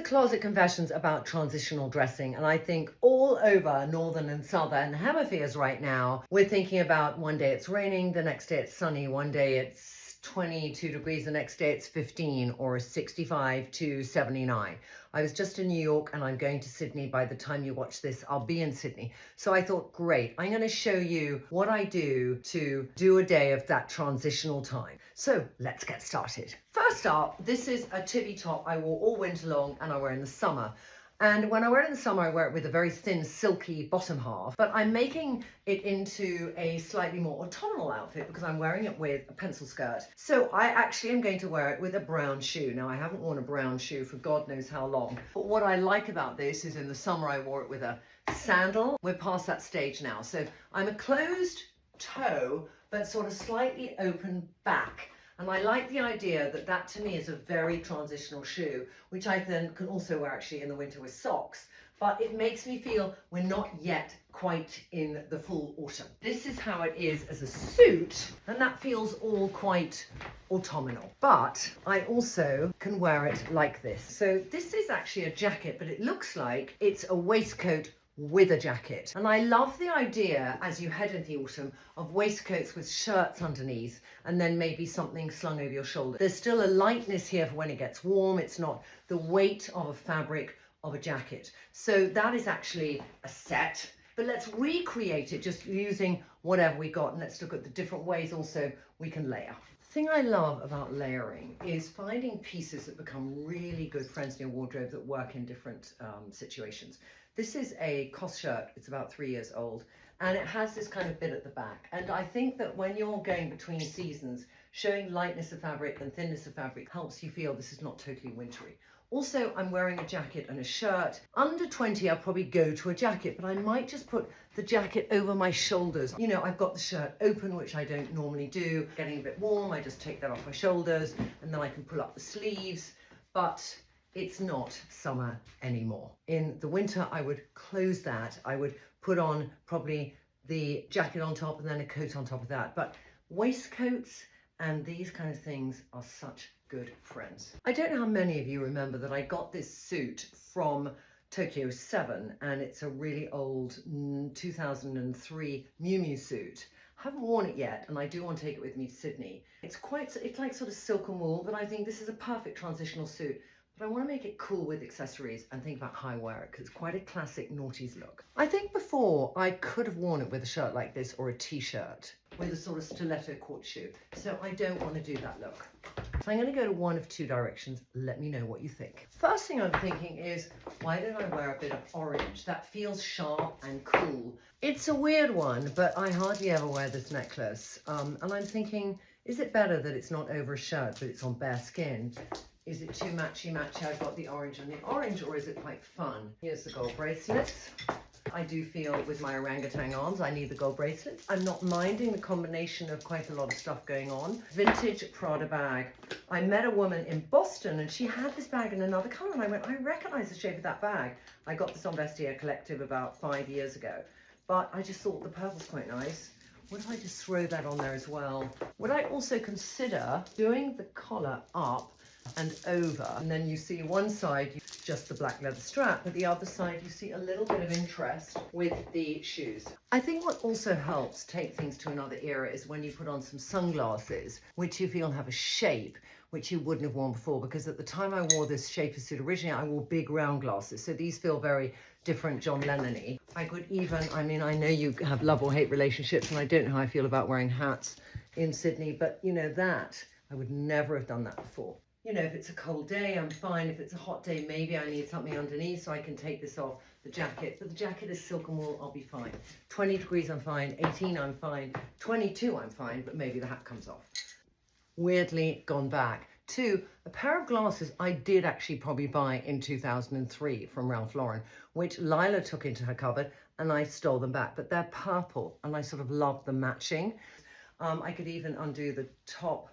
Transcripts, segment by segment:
closet confessions about transitional dressing, and I think all over northern and southern hemispheres right now, we're thinking about one day it's raining, the next day it's sunny, one day it's 22 degrees, the next day it's 15 or 65 to 79. I was just in New York and I'm going to Sydney. By the time you watch this, I'll be in Sydney. So I thought, great, I'm going to show you what I do to do a day of that transitional time. So let's get started. First up, this is a tippy top I wore all winter long and I wear in the summer. And when I wear it in the summer, I wear it with a very thin, silky bottom half, but I'm making it into a slightly more autumnal outfit because I'm wearing it with a pencil skirt. So I actually am going to wear it with a brown shoe. Now, I haven't worn a brown shoe for God knows how long, but what I like about this is in the summer, I wore it with a sandal. We're past that stage now. So I'm a closed toe, but sort of slightly open back. And I like the idea that that to me is a very transitional shoe, which I then can also wear actually in the winter with socks. But it makes me feel we're not yet quite in the full autumn. This is how it is as a suit, and that feels all quite autumnal. But I also can wear it like this. So this is actually a jacket, but it looks like it's a waistcoat with a jacket. And I love the idea as you head into the autumn of waistcoats with shirts underneath and then maybe something slung over your shoulder. There's still a lightness here for when it gets warm. It's not the weight of a fabric of a jacket. So that is actually a set, but let's recreate it just using whatever we got, and let's look at the different ways also we can layer. The thing I love about layering is finding pieces that become really good friends in your wardrobe that work in different situations. This is a COS shirt, it's about 3 years old, and it has this kind of bit at the back. And I think that when you're going between seasons, showing lightness of fabric and thinness of fabric helps you feel this is not totally wintry. Also, I'm wearing a jacket and a shirt. Under 20, I'll probably go to a jacket, but I might just put the jacket over my shoulders. You know, I've got the shirt open, which I don't normally do. Getting a bit warm, I just take that off my shoulders, and then I can pull up the sleeves. But it's not summer anymore. In the winter, I would close that. I would put on probably the jacket on top and then a coat on top of that. But waistcoats and these kind of things are such good friends. I don't know how many of you remember that I got this suit from Tokyo 7, and it's a really old 2003 Miu Miu suit. I haven't worn it yet, and I do want to take it with me to Sydney. It's like sort of silk and wool, but I think this is a perfect transitional suit. But I want to make it cool with accessories and think about how I wear it because it's quite a classic noughties look. I think before I could have worn it with a shirt like this or a t-shirt with a sort of stiletto court shoe. So I don't want to do that look. So I'm going to go to one of two directions. Let me know what you think. First thing I'm thinking is, why don't I wear a bit of orange? That feels sharp and cool. It's a weird one, but I hardly ever wear this necklace. And I'm thinking, is it better that it's not over a shirt, but it's on bare skin? Is it too matchy-matchy? I've got the orange and the orange, or is it quite fun? Here's the gold bracelets. I do feel with my orangutan arms, I need the gold bracelets. I'm not minding the combination of quite a lot of stuff going on. Vintage Prada bag. I met a woman in Boston and she had this bag in another color and I went, I recognize the shape of that bag. I got this on Vestiaire Collective about 5 years ago, but I just thought the purple's quite nice. What if I just throw that on there as well? Would I also consider doing the collar up and over, and then you see one side just the black leather strap, but the other side you see a little bit of interest with the shoes. I think what also helps take things to another era is when you put on some sunglasses which you feel have a shape which you wouldn't have worn before, because at the time I wore this shaper suit originally I wore big round glasses, so these feel very different John Lennon-y. I could even, I mean, I know you have love or hate relationships and I don't know how I feel about wearing hats in Sydney, but you know that I would never have done that before. You know, if it's a cold day, I'm fine. If it's a hot day, maybe I need something underneath so I can take this off the jacket. But the jacket is silk and wool, I'll be fine. 20 degrees, I'm fine. 18, I'm fine. 22, I'm fine, but maybe the hat comes off. Weirdly gone back to a pair of glasses I did actually probably buy in 2003 from Ralph Lauren, which Lila took into her cupboard and I stole them back. But they're purple and I sort of love the matching. I could even undo the top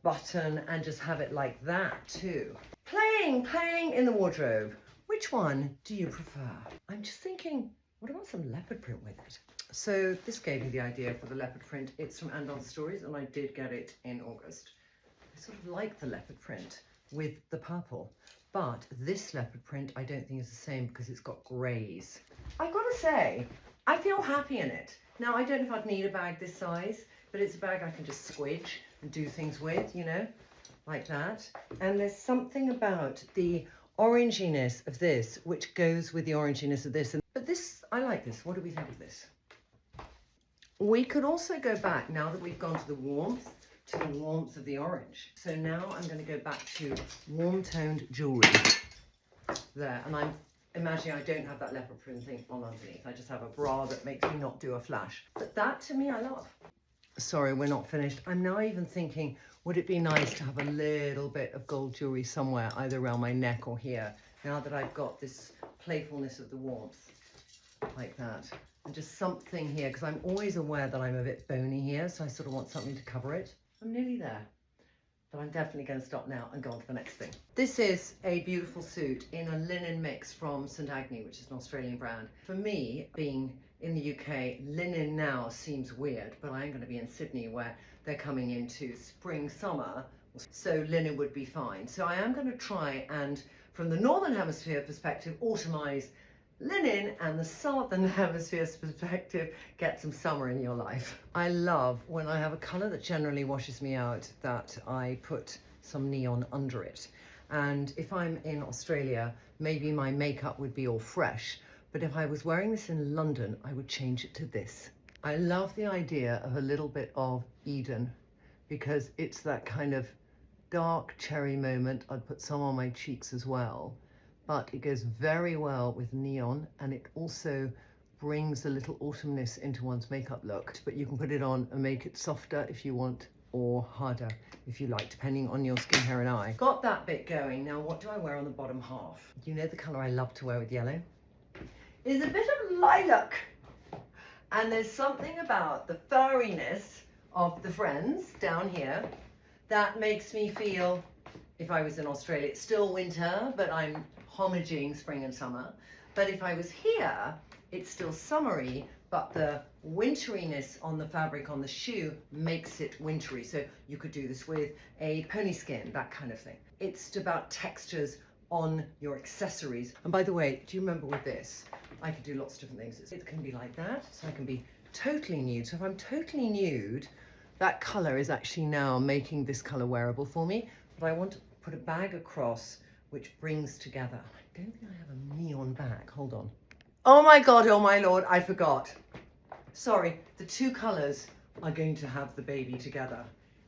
button and just have it like that too. Playing in the wardrobe. Which one do you prefer? I'm just thinking, what about some leopard print with it? So this gave me the idea for the leopard print. It's from Andon Stories and I did get it in August. I sort of like the leopard print with the purple. But this leopard print, I don't think is the same because it's got greys. I gotta say, I feel happy in it. Now, I don't know if I'd need a bag this size, but it's a bag I can just squidge and do things with, you know, like that. And there's something about the oranginess of this, which goes with the oranginess of this. But this, I like this. What do we think of this? We could also go back, now that we've gone to the warmth of the orange. So now I'm going to go back to warm toned jewelry there. And I'm imagining I don't have that leopard print thing on underneath. I just have a bra that makes me not do a flash. But that to me, I love. Sorry, we're not finished. I'm now even thinking, would it be nice to have a little bit of gold jewelry somewhere, either around my neck or here, now that I've got this playfulness of the warmth, like that. And just something here, because I'm always aware that I'm a bit bony here, so I sort of want something to cover it. I'm nearly there, but I'm definitely going to stop now and go on to the next thing. This is a beautiful suit in a linen mix from St Agni, which is an Australian brand. For me, being in the UK, linen now seems weird, but I'm going to be in Sydney where they're coming into spring, summer, so linen would be fine. So I am going to try and, from the Northern Hemisphere perspective, automize linen, and the Southern Hemisphere's perspective, get some summer in your life. I love when I have a colour that generally washes me out that I put some neon under it. And if I'm in Australia, maybe my makeup would be all fresh, but if I was wearing this in London, I would change it to this. I love the idea of a little bit of Eden because it's that kind of dark cherry moment. I'd put some on my cheeks as well. But it goes very well with neon, and it also brings a little autumnness into one's makeup look. But you can put it on and make it softer if you want, or harder if you like, depending on your skin, hair and eye. Got that bit going. Now what do I wear on the bottom half? You know the colour I love to wear with yellow? Is a bit of lilac. And there's something about the furriness of the friends down here that makes me feel, if I was in Australia, it's still winter, but I'm homaging spring and summer. But if I was here, it's still summery, but the winteriness on the fabric on the shoe makes it wintry. So you could do this with a pony skin, that kind of thing. It's about textures on your accessories. And by the way, do you remember with this, I could do lots of different things. It can be like that, so I can be totally nude. So if I'm totally nude, that color is actually now making this color wearable for me. But I want to put a bag across which brings together. I don't think I have a neon bag. Hold on. Oh my God, oh my Lord, I forgot. Sorry, the two colors are going to have the baby together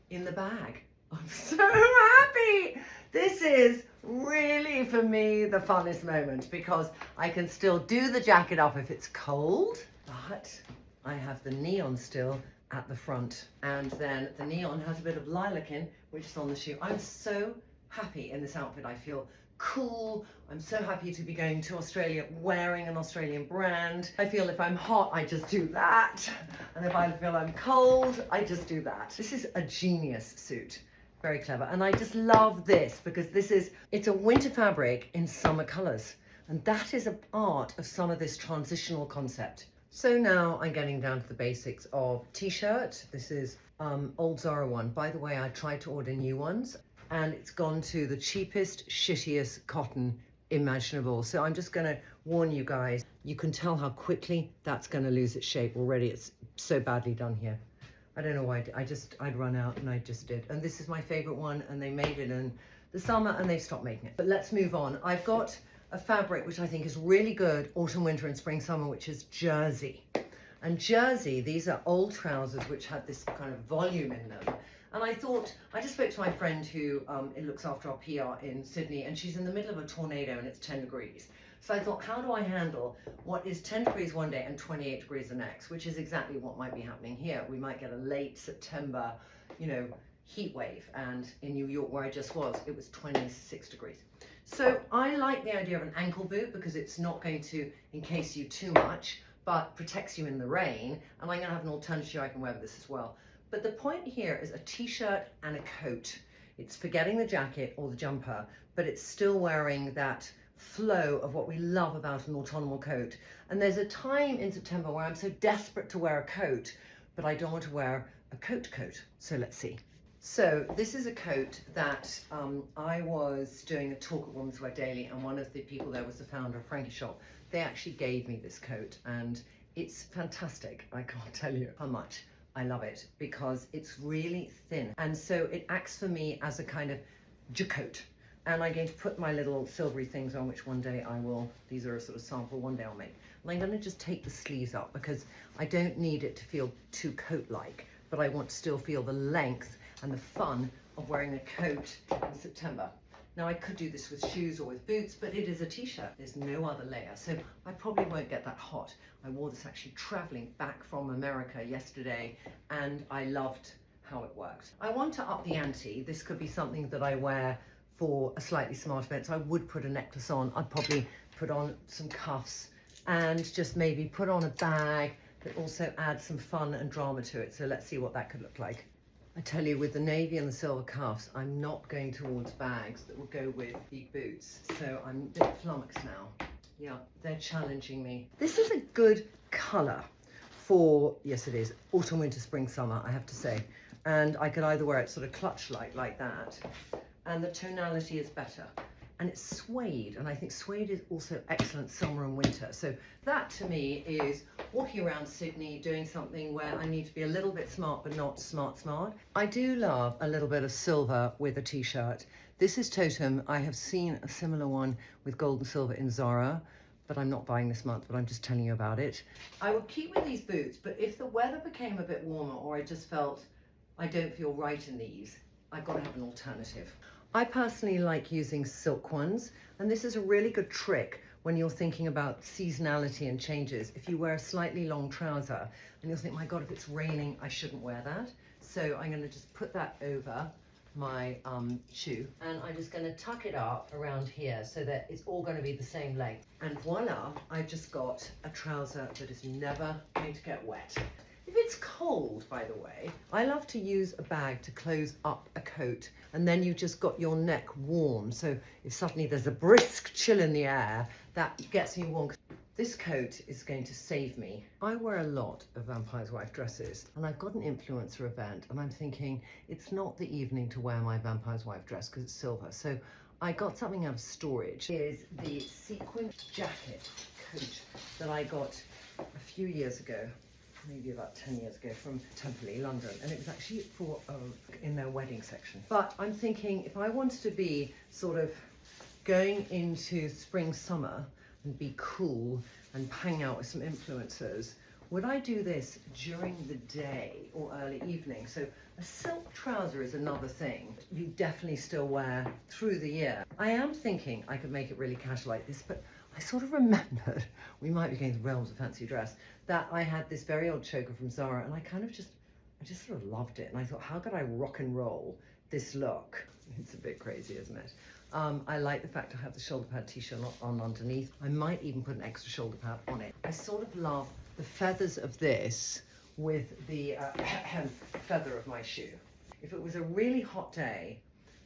in the bag. I'm so happy. This is really, for me, the funnest moment because I can still do the jacket up if it's cold, but I have the neon still at the front. And then the neon has a bit of lilac in, which is on the shoe. I'm so happy in this outfit. I feel cool. I'm so happy to be going to Australia wearing an Australian brand. I feel if I'm hot, I just do that. And if I feel I'm cold, I just do that. This is a genius suit. Very clever. And I just love this because it's a winter fabric in summer colors. And that is an art of some of this transitional concept. So now I'm getting down to the basics of t-shirt. This is old Zara one. By the way, I tried to order new ones and it's gone to the cheapest, shittiest cotton imaginable. So I'm just gonna warn you guys, you can tell how quickly that's gonna lose its shape already. It's so badly done here. I don't know why, I'd run out and I just did. And this is my favorite one and they made it in the summer and they stopped making it. But let's move on. I've got a fabric which I think is really good autumn, winter and spring, summer, which is jersey. And jersey, these are old trousers which had this kind of volume in them. And I thought, I just spoke to my friend who looks after our PR in Sydney, and she's in the middle of a tornado and it's 10 degrees. So I thought, how do I handle what is 10 degrees one day and 28 degrees the next, which is exactly what might be happening here. We might get a late September, heat wave. And in New York, where I just was, it was 26 degrees. So I like the idea of an ankle boot because it's not going to encase you too much, but protects you in the rain. And I'm gonna have an alternative shoe I can wear with this as well. But the point here is a t-shirt and a coat. It's forgetting the jacket or the jumper, but it's still wearing that flow of what we love about an autumnal coat. And there's a time in September where I'm so desperate to wear a coat, but I don't want to wear a coat. So let's see. So this is a coat that I was doing a talk at Women's Wear Daily, and one of the people there was the founder of Frankie Shop. They actually gave me this coat and it's fantastic. I can't tell you how much I love it because it's really thin. And so it acts for me as a kind of jacote. And I'm going to put my little silvery things on, which one day I will, these are a sort of sample, one day I'll make. And I'm going to just take the sleeves up because I don't need it to feel too coat-like, but I want to still feel the length and the fun of wearing a coat in September. Now I could do this with shoes or with boots, but it is a t-shirt. There's no other layer, so I probably won't get that hot. I wore this actually traveling back from America yesterday, and I loved how it worked. I want to up the ante. This could be something that I wear for a slightly smart event. So I would put a necklace on. I'd probably put on some cuffs and just maybe put on a bag that also adds some fun and drama to it. So let's see what that could look like. I tell you, with the navy and the silver cuffs, I'm not going towards bags that will go with big boots. So I'm a bit flummoxed now. Yeah, they're challenging me. This is a good color for, yes it is, autumn, winter, spring, summer, I have to say. And I could either wear it sort of clutch-like like that, and the tonality is better. And it's suede, and I think suede is also excellent summer and winter. So that to me is walking around Sydney doing something where I need to be a little bit smart, but not smart. I do love a little bit of silver with a t-shirt. This is Totem. I have seen a similar one with gold and silver in Zara, but I'm not buying this month, but I'm just telling you about it. I would keep with these boots, but if the weather became a bit warmer or I just felt I don't feel right in these, I've got to have an alternative. I personally like using silk ones, and this is a really good trick when you're thinking about seasonality and changes. If you wear a slightly long trouser and you'll think, my God, if it's raining, I shouldn't wear that. So I'm going to just put that over my shoe, and I'm just going to tuck it up around here so that it's all going to be the same length. And voila, I've just got a trouser that is never going to get wet. If it's cold, by the way, I love to use a bag to close up a coat, and then you've just got your neck warm. So if suddenly there's a brisk chill in the air, that gets you warm. This coat is going to save me. I wear a lot of Vampire's Wife dresses, and I've got an influencer event, and I'm thinking it's not the evening to wear my Vampire's Wife dress because it's silver. So I got something out of storage. Is the sequin jacket coat that I got a few years ago, maybe about 10 years ago, from Temperley, London, and it was actually for in their wedding section. But I'm thinking if I wanted to be sort of going into spring, summer and be cool and hang out with some influencers, would I do this during the day or early evening? So a silk trouser is another thing you definitely still wear through the year. I am thinking I could make it really casual like this, but I sort of remembered, we might be going to the realms of fancy dress, that I had this very old choker from Zara, and I just sort of loved it. And I thought, how could I rock and roll this look? It's a bit crazy, isn't it? I like the fact I have the shoulder pad t-shirt on underneath. I might even put an extra shoulder pad on it. I sort of love the feathers of this with the feather of my shoe. If it was a really hot day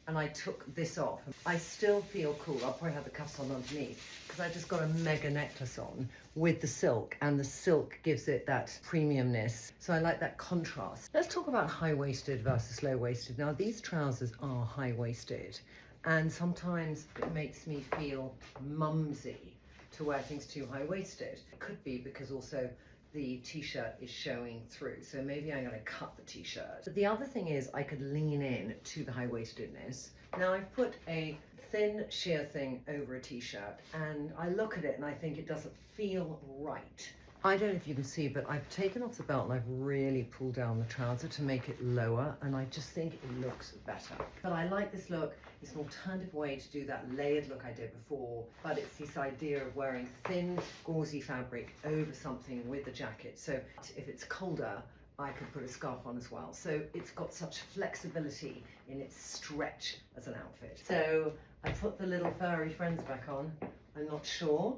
and I took this off, I still feel cool. I'll probably have the cuffs on underneath because I just got a mega necklace on with the silk, and the silk gives it that premiumness. So I like that contrast. Let's talk about high-waisted versus low-waisted. Now these trousers are high-waisted, and sometimes it makes me feel mumsy to wear things too high-waisted. It could be because also the t-shirt is showing through, so maybe I'm going to cut the t-shirt. But the other thing is I could lean in to the high-waistedness. Now I've put a thin sheer thing over a t-shirt, and I look at it and I think it doesn't feel right. I don't know if you can see, but I've taken off the belt and I've really pulled down the trouser to make it lower, and I just think it looks better. But I like this look. It's an alternative way to do that layered look I did before, but it's this idea of wearing thin, gauzy fabric over something with a jacket. So if it's colder, I could put a scarf on as well. So it's got such flexibility in its stretch as an outfit. So I put the little furry friends back on. I'm not sure.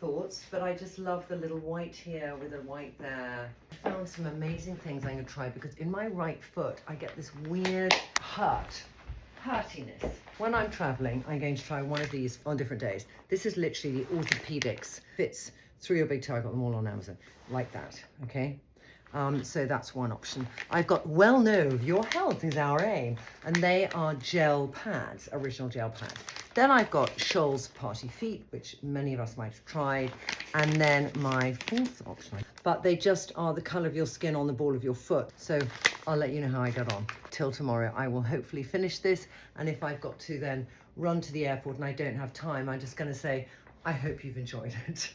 Thoughts, but I just love the little white here with a white there. I found some amazing things I'm going to try because in my right foot I get this weird hurtiness. When I'm traveling, I'm going to try one of these on different days. This is literally the orthopedics, fits through your big toe. I got them all on Amazon like that, okay? So that's one option. I've got Well Nove, Your Health is Our Aim, and they are gel pads, original gel pads. Then I've got Scholl's Party Feet, which many of us might have tried. And then my fourth option, but they just are the colour of your skin on the ball of your foot. So I'll let you know how I got on. Till tomorrow, I will hopefully finish this. And if I've got to then run to the airport and I don't have time, I'm just going to say, I hope you've enjoyed it.